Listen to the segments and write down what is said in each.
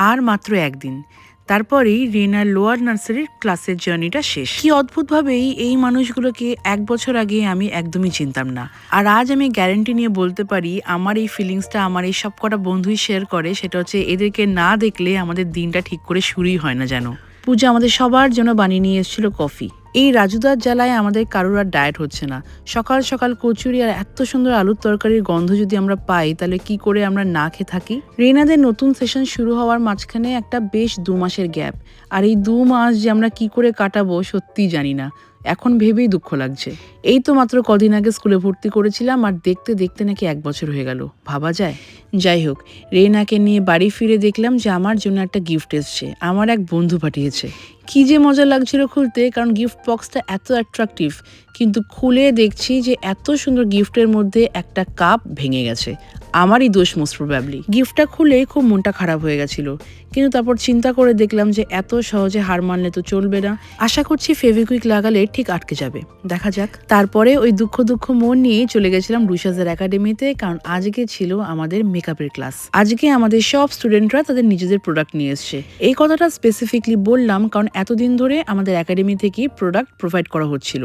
আর মাত্র একদিন, তারপরেই রিনার লোয়ার নার্সারির ক্লাসের জার্নিটা শেষ। কি অদ্ভুতভাবেই এই মানুষগুলোকে 1 বছর আগে আমি একদমই চিনতাম না, আর আজ আমি গ্যারান্টি নিয়ে বলতে পারি আমার এই ফিলিংসটা আমার এই সব কটা বন্ধুই শেয়ার করে। সেটা হচ্ছে এদেরকে না দেখলে আমাদের দিনটা ঠিক করে শুরুই হয় না যেন। পূজা আমাদের সবার জন্য বানিয়ে নিয়ে এসেছিল কফি। এই রাজুদার জ্বালায় আমাদের কারোর আর ডায়েট হচ্ছে না। সকাল সকাল কচুরি আর এত সুন্দর আলুর তরকারির গন্ধ যদি আমরা পাই তাহলে কি করে আমরা না খেয়ে থাকি। রেনাদের নতুন সেশন শুরু হওয়ার মাঝখানে একটা বেশ 2 মাসের গ্যাপ, আর এই 2 মাস যে আমরা কি করে কাটাবো সত্যিই জানি না। এখন ভেবেই দুঃখ লাগছে। এই তো মাত্র কদিন আগে স্কুলে ভর্তি করেছিলাম, আর দেখতে দেখতে নাকি 1 বছর হয়ে গেল। ভাবা যায়। যাই হোক, রেনাকে নিয়ে বাড়ি ফিরে দেখলাম যে আমার জন্য একটা গিফট এসছে। আমার এক বন্ধু পাঠিয়েছে। কি যে মজা লাগছিল খুলতে, কারণ গিফট বক্সটা এত অ্যাট্রাকটিভ, কিন্তু খুলে দেখছি যে এত সুন্দর গিফটের মধ্যে একটা কাপ ভেঙে গেছে। আমারই দোষ মোস্ট প্রবাবলি। গিফটটা খুলে খুব মনটা খারাপ হয়ে গেছিল, কিন্তু তারপর চিন্তা করে দেখলাম যে এত সহজে হার মানলে তো চলবে না। আশা করছি ফেভিকুইক লাগালে ঠিক আটকে যাবে, দেখা যাক। তারপরে ওই দুঃখ মন নিয়ে চলে গেছিলাম রুশাজের একাডেমিতে, কারণ আজকে ছিল আমাদের মেকআপের ক্লাস। আজকে আমাদের সব স্টুডেন্টরা তাদের নিজেদের প্রোডাক্ট নিয়ে এসছে। এই কথাটা স্পেসিফিকলি বললাম কারণ এতদিন ধরে আমাদের একাডেমি থেকে প্রোডাক্ট প্রোভাইড করা হচ্ছিল।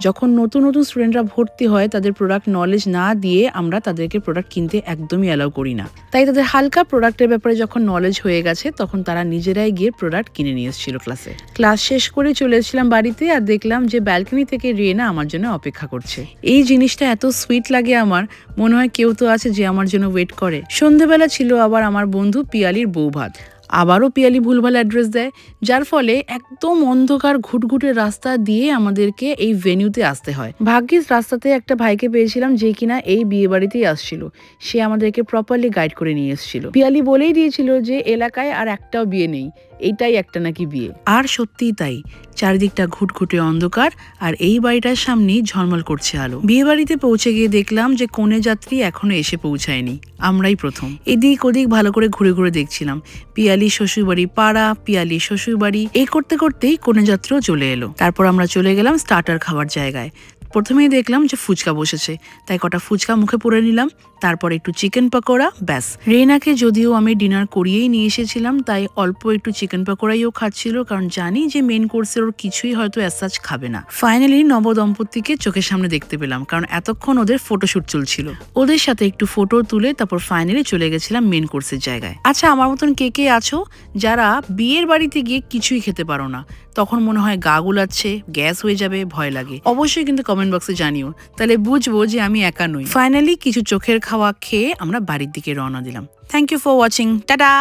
যখন নতুন স্টুডেন্টরা ভর্তি হয় তাদের প্রোডাক্ট নলেজ না দিয়ে আমরা তাদেরকে প্রোডাক্ট কিনতে একদমই অ্যালাউ করি না। তাই তাদের হালকা প্রোডাক্টের ব্যাপারে যখন নলেজ হয়ে গেছে তখন তারা নিজেরাই গিয়ে প্রোডাক্ট কিনে নিয়ে এসেছিল ক্লাসে। ক্লাস শেষ করে চলে এসেছিলাম বাড়িতে, আর দেখলাম যে ব্যালকনি থেকে রিয়েনা আমার জন্য অপেক্ষা করছে। এই জিনিসটা এত সুইট লাগে আমার, মনে হয় কেউ তো আছে যে আমার জন্য ওয়েট করে। সন্ধেবেলা ছিল আবার আমার বন্ধু পিয়ালির বউ ভাত। আবারও পিয়ালি ভুলভাল অ্যাড্রেস দেয়, যার ফলে একদম অন্ধকার ঘুটঘুটে রাস্তা দিয়ে আমাদেরকে এই ভেনিউতে আসতে হয়। ভাগ্যিস রাস্তাতে একটা ভাইকে পেয়েছিলাম যে কিনা এই বিয়ে বাড়িতেই আসছিল। সে আমাদেরকে প্রপারলি গাইড করে নিয়ে এসেছিল। পিয়ালি বলেই দিয়েছিল যে এলাকায় আর একটাও বিয়ে নেই, এইটাই একটা নাকি বিয়ে। আর সত্যিই তাই, চারিদিকটা ঘুটঘুটে অন্ধকার, আর এই বাড়িটার সামনেই ঝলমল করছে আলো। বিয়ে বাড়িতে পৌঁছে গিয়ে দেখলাম যে কনে যাত্রী এখনো এসে পৌঁছায়নি, আমরাই প্রথম। এদিক ওদিক ভালো করে ঘুরে ঘুরে দেখছিলাম। পিয়ালি শ্বশুরবাড়ি পাড়া, পিয়ালি শ্বশুরবাড়ি, এই করতে করতেই কনে যাত্রীও চলে এলো। তারপর আমরা চলে গেলাম স্টার্টার খাওয়ার জায়গায়। প্রথমেই দেখলাম যে ফুচকা বসেছে, তাই কটা ফুচকা মুখে পুরে নিলাম। তারপর একটু চিকেন পকোড়া, ব্যাস। রেনাকে যদিও আমি ডিনার করিয়েই নিয়ে এসেছিলাম, তাই অল্প একটু চিকেন পকোড়াইও খাচ্ছিল, কারণ জানি যে মেন কোর্সের ওর কিছুই হয়তো অ্যাসাচ খাবে না। ফাইনালি নবদম্পতিকে চোখের সামনে দেখতে পেলাম, কারণ এতক্ষণ ওদের ফটোশুট চলছিল। ওদের সাথে একটু ফটো তুলে তারপর ফাইনালি চলে গেছিলাম মেন কোর্সের জায়গায়। আচ্ছা, আমার মতন কে কে আছো যারা বিয়ের বাড়িতে গিয়ে কিছুই খেতে পারো না? তখন মনে হয় গা গুলাচ্ছে, গ্যাস হয়ে যাবে, ভয় লাগে। অবশ্যই কিন্তু কমেন্ট বক্সে জানিও, তাহলে বুঝবো যে আমি একা নই। ফাইনালি কিছু চোখের খাওয়া খেয়ে আমরা বাড়ির দিকে রওনা দিলাম। Thank you for watching, tata.